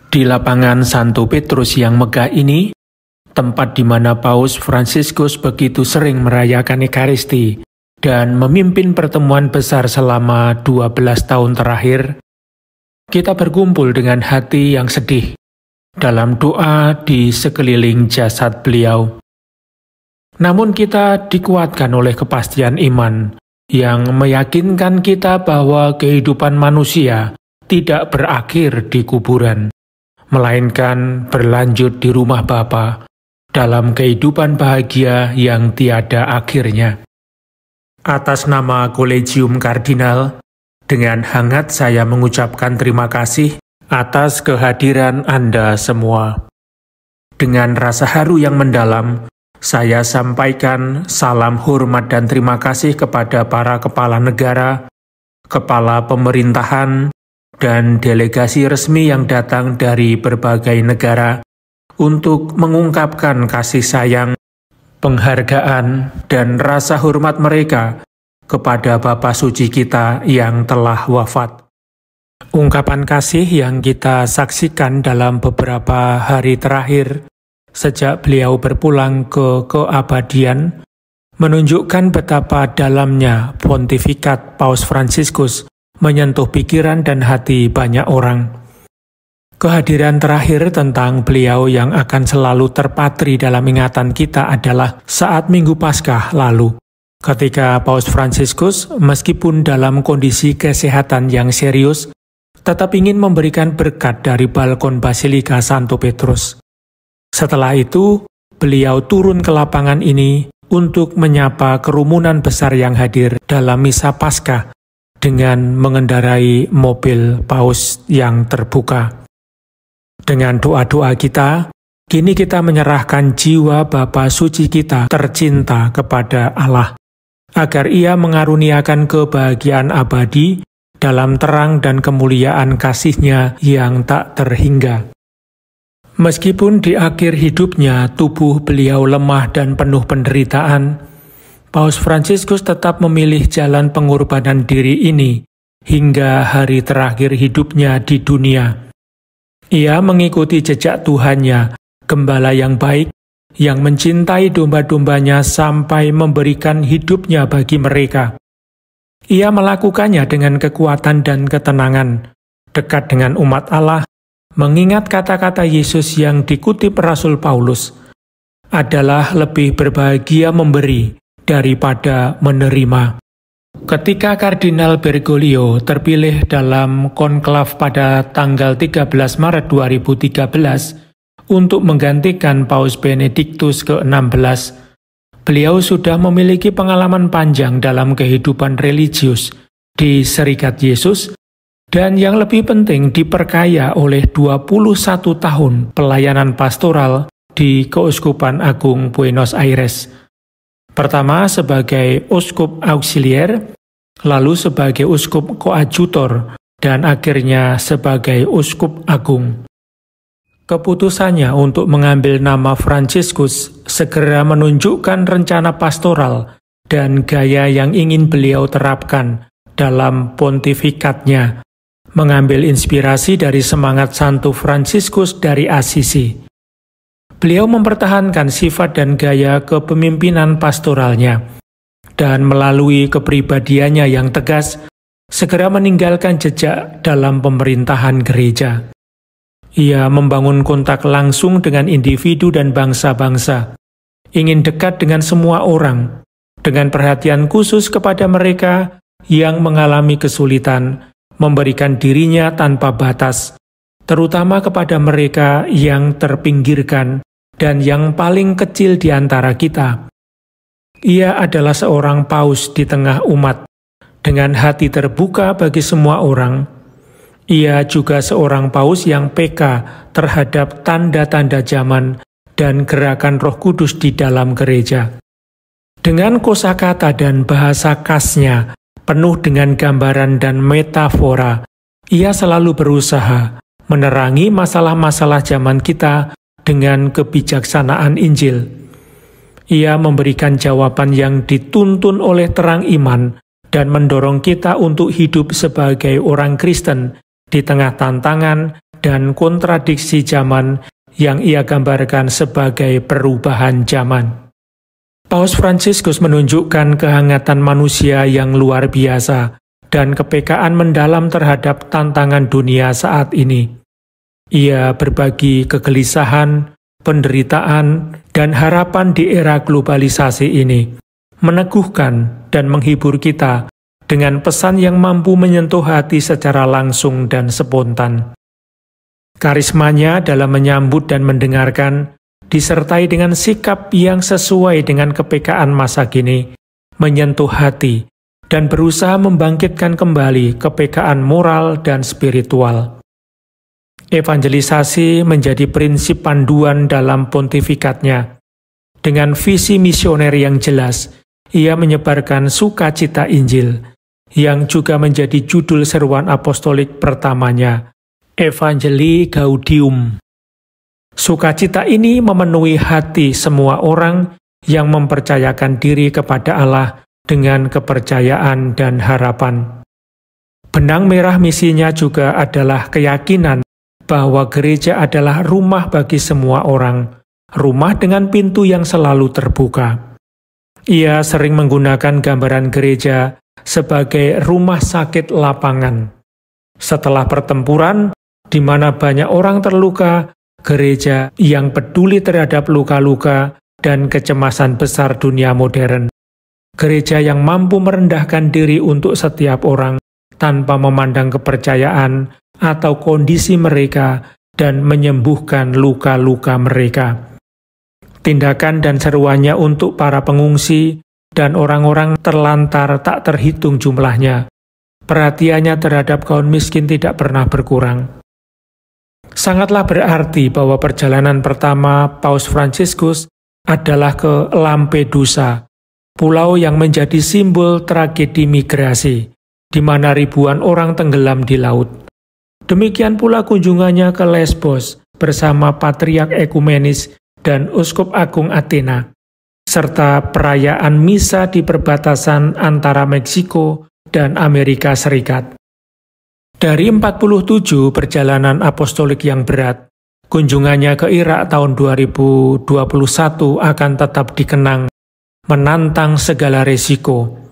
Di lapangan Santo Petrus yang megah ini, tempat di mana Paus Fransiskus begitu sering merayakan Ekaristi dan memimpin pertemuan besar selama 12 tahun terakhir, kita berkumpul dengan hati yang sedih dalam doa di sekeliling jasad beliau. Namun kita dikuatkan oleh kepastian iman yang meyakinkan kita bahwa kehidupan manusia tidak berakhir di kuburan, melainkan berlanjut di rumah Bapa dalam kehidupan bahagia yang tiada akhirnya. Atas nama Kolegium Kardinal, dengan hangat saya mengucapkan terima kasih atas kehadiran Anda semua. Dengan rasa haru yang mendalam, saya sampaikan salam hormat dan terima kasih kepada para kepala negara, kepala pemerintahan, dan delegasi resmi yang datang dari berbagai negara untuk mengungkapkan kasih sayang, penghargaan, dan rasa hormat mereka kepada Bapa Suci kita yang telah wafat. Ungkapan kasih yang kita saksikan dalam beberapa hari terakhir sejak beliau berpulang ke keabadian menunjukkan betapa dalamnya pontifikat Paus Fransiskus menyentuh pikiran dan hati banyak orang. Kehadiran terakhir tentang beliau yang akan selalu terpatri dalam ingatan kita adalah saat Minggu Paskah lalu, ketika Paus Fransiskus meskipun dalam kondisi kesehatan yang serius, tetap ingin memberikan berkat dari balkon Basilika Santo Petrus. Setelah itu, beliau turun ke lapangan ini untuk menyapa kerumunan besar yang hadir dalam Misa Paskah dengan mengendarai mobil Paus yang terbuka. Dengan doa-doa kita, kini kita menyerahkan jiwa Bapa Suci kita tercinta kepada Allah, agar Ia mengaruniakan kebahagiaan abadi dalam terang dan kemuliaan kasih-Nya yang tak terhingga. Meskipun di akhir hidupnya tubuh beliau lemah dan penuh penderitaan, Paus Fransiskus tetap memilih jalan pengorbanan diri ini hingga hari terakhir hidupnya di dunia. Ia mengikuti jejak Tuhannya, gembala yang baik, yang mencintai domba-dombanya sampai memberikan hidupnya bagi mereka. Ia melakukannya dengan kekuatan dan ketenangan, dekat dengan umat Allah, mengingat kata-kata Yesus yang dikutip Rasul Paulus, adalah lebih berbahagia memberi daripada menerima. Ketika Kardinal Bergoglio terpilih dalam konklav pada tanggal 13 Maret 2013 untuk menggantikan Paus Benediktus ke-16, beliau sudah memiliki pengalaman panjang dalam kehidupan religius di Serikat Yesus, dan yang lebih penting diperkaya oleh 21 tahun pelayanan pastoral di Keuskupan Agung Buenos Aires. Pertama sebagai uskup auxilier, lalu sebagai uskup koadjutor, dan akhirnya sebagai uskup agung. Keputusannya untuk mengambil nama Fransiskus segera menunjukkan rencana pastoral dan gaya yang ingin beliau terapkan dalam pontifikatnya, mengambil inspirasi dari semangat Santo Fransiskus dari Assisi. Beliau mempertahankan sifat dan gaya kepemimpinan pastoralnya, dan melalui kepribadiannya yang tegas, segera meninggalkan jejak dalam pemerintahan gereja. Ia membangun kontak langsung dengan individu dan bangsa-bangsa, ingin dekat dengan semua orang, dengan perhatian khusus kepada mereka yang mengalami kesulitan, memberikan dirinya tanpa batas, terutama kepada mereka yang terpinggirkan dan yang paling kecil di antara kita. Ia adalah seorang paus di tengah umat, dengan hati terbuka bagi semua orang. Ia juga seorang paus yang peka terhadap tanda-tanda zaman dan gerakan Roh Kudus di dalam gereja. Dengan kosakata dan bahasa khasnya, penuh dengan gambaran dan metafora, ia selalu berusaha menerangi masalah-masalah zaman kita dengan kebijaksanaan Injil. Ia memberikan jawaban yang dituntun oleh terang iman dan mendorong kita untuk hidup sebagai orang Kristen di tengah tantangan, dan kontradiksi zaman yang ia gambarkan sebagai perubahan zaman. Paus Fransiskus menunjukkan kehangatan manusia yang luar biasa dan kepekaan mendalam terhadap tantangan dunia saat ini. Ia berbagi kegelisahan, penderitaan, dan harapan di era globalisasi ini, meneguhkan dan menghibur kita dengan pesan yang mampu menyentuh hati secara langsung dan spontan. Karismanya dalam menyambut dan mendengarkan disertai dengan sikap yang sesuai dengan kepekaan masa kini, menyentuh hati, dan berusaha membangkitkan kembali kepekaan moral dan spiritual. Evangelisasi menjadi prinsip panduan dalam pontifikatnya. Dengan visi misioner yang jelas, ia menyebarkan sukacita Injil, yang juga menjadi judul seruan apostolik pertamanya, Evangelii Gaudium. Sukacita ini memenuhi hati semua orang yang mempercayakan diri kepada Allah dengan kepercayaan dan harapan. Benang merah misinya juga adalah keyakinan bahwa gereja adalah rumah bagi semua orang, rumah dengan pintu yang selalu terbuka. Ia sering menggunakan gambaran gereja sebagai rumah sakit lapangan. Setelah pertempuran, di mana banyak orang terluka, gereja yang peduli terhadap luka-luka dan kecemasan besar dunia modern. Gereja yang mampu merendahkan diri untuk setiap orang tanpa memandang kepercayaan atau kondisi mereka dan menyembuhkan luka-luka mereka. Tindakan dan seruannya untuk para pengungsi dan orang-orang terlantar tak terhitung jumlahnya. Perhatiannya terhadap kaum miskin tidak pernah berkurang. Sangatlah berarti bahwa perjalanan pertama Paus Fransiskus adalah ke Lampedusa, pulau yang menjadi simbol tragedi migrasi, di mana ribuan orang tenggelam di laut. Demikian pula kunjungannya ke Lesbos bersama Patriark Ekumenis dan Uskup Agung Athena, serta perayaan misa di perbatasan antara Meksiko dan Amerika Serikat. Dari 47 perjalanan apostolik yang berat, kunjungannya ke Irak tahun 2021 akan tetap dikenang, menantang segala resiko.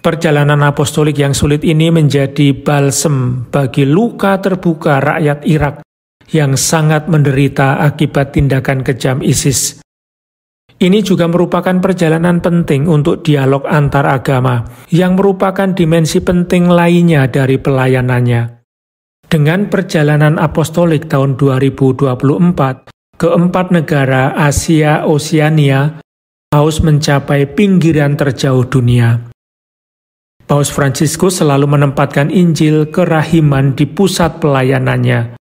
Perjalanan apostolik yang sulit ini menjadi balsem bagi luka terbuka rakyat Irak yang sangat menderita akibat tindakan kejam ISIS. Ini juga merupakan perjalanan penting untuk dialog antar agama, yang merupakan dimensi penting lainnya dari pelayanannya. Dengan perjalanan apostolik tahun 2024 ke 4 negara Asia Oseania, Paus mencapai pinggiran terjauh dunia. Paus Fransiskus selalu menempatkan Injil kerahiman di pusat pelayanannya.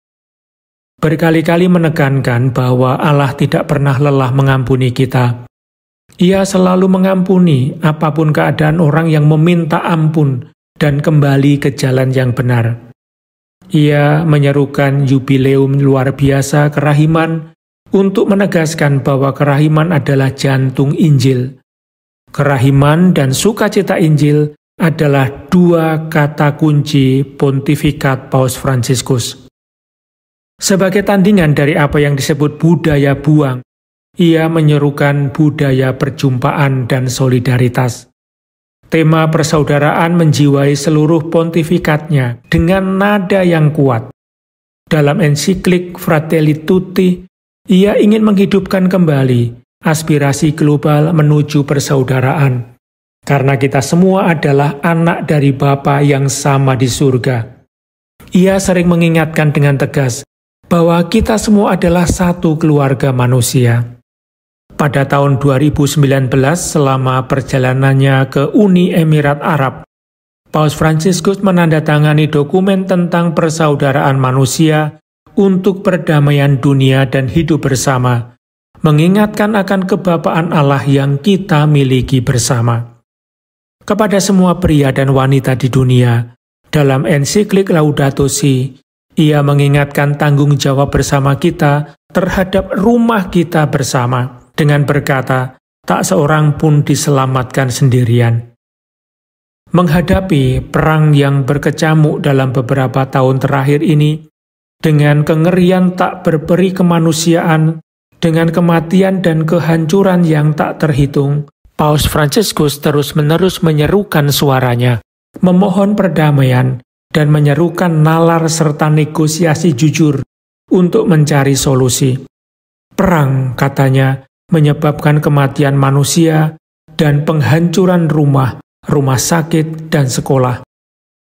Berkali-kali menekankan bahwa Allah tidak pernah lelah mengampuni kita. Ia selalu mengampuni apapun keadaan orang yang meminta ampun dan kembali ke jalan yang benar. Ia menyerukan jubileum luar biasa kerahiman untuk menegaskan bahwa kerahiman adalah jantung Injil. Kerahiman dan sukacita Injil adalah dua kata kunci pontifikat Paus Fransiskus. Sebagai tandingan dari apa yang disebut budaya buang, ia menyerukan budaya perjumpaan dan solidaritas. Tema persaudaraan menjiwai seluruh pontifikatnya dengan nada yang kuat. Dalam ensiklik Fratelli Tutti, ia ingin menghidupkan kembali aspirasi global menuju persaudaraan, karena kita semua adalah anak dari Bapa yang sama di surga. Ia sering mengingatkan dengan tegas bahwa kita semua adalah satu keluarga manusia. Pada tahun 2019, selama perjalanannya ke Uni Emirat Arab, Paus Fransiskus menandatangani dokumen tentang persaudaraan manusia untuk perdamaian dunia dan hidup bersama, mengingatkan akan kebapaan Allah yang kita miliki bersama. Kepada semua pria dan wanita di dunia, dalam ensiklik Laudato Si, ia mengingatkan tanggung jawab bersama kita terhadap rumah kita bersama, dengan berkata, tak seorang pun diselamatkan sendirian. Menghadapi perang yang berkecamuk dalam beberapa tahun terakhir ini, dengan kengerian tak berperi kemanusiaan, dengan kematian dan kehancuran yang tak terhitung, Paus Fransiskus terus-menerus menyerukan suaranya, memohon perdamaian, dan menyerukan nalar serta negosiasi jujur untuk mencari solusi. Perang, katanya, menyebabkan kematian manusia dan penghancuran rumah sakit, dan sekolah.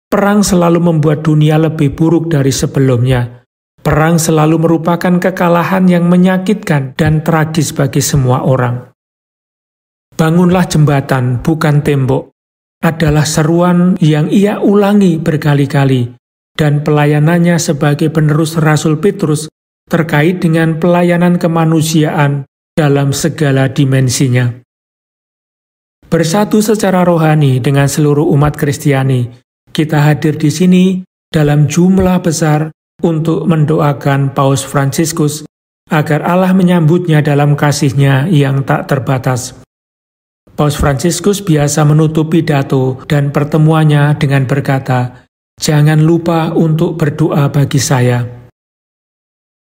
Perang selalu membuat dunia lebih buruk dari sebelumnya. Perang selalu merupakan kekalahan yang menyakitkan dan tragis bagi semua orang. Bangunlah jembatan, bukan tembok, adalah seruan yang ia ulangi berkali-kali, dan pelayanannya sebagai penerus Rasul Petrus terkait dengan pelayanan kemanusiaan dalam segala dimensinya. Bersatu secara rohani dengan seluruh umat Kristiani, kita hadir di sini dalam jumlah besar untuk mendoakan Paus Fransiskus agar Allah menyambutnya dalam kasih-Nya yang tak terbatas. Paus Fransiskus biasa menutup pidato dan pertemuannya dengan berkata, "Jangan lupa untuk berdoa bagi saya."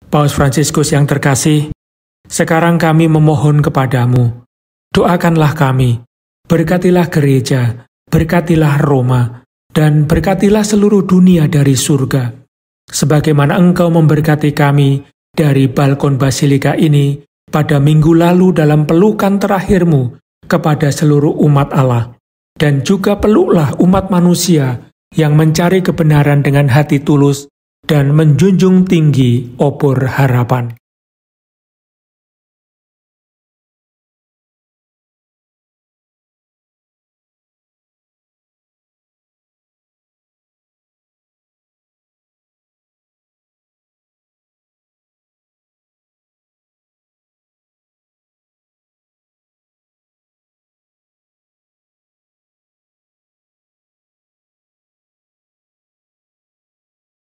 Paus Fransiskus yang terkasih, sekarang kami memohon kepadamu, doakanlah kami, berkatilah gereja, berkatilah Roma, dan berkatilah seluruh dunia dari surga. Sebagaimana Engkau memberkati kami dari balkon Basilika ini pada minggu lalu dalam pelukan terakhir-Mu kepada seluruh umat Allah, dan juga peluklah umat manusia yang mencari kebenaran dengan hati tulus dan menjunjung tinggi obor harapan.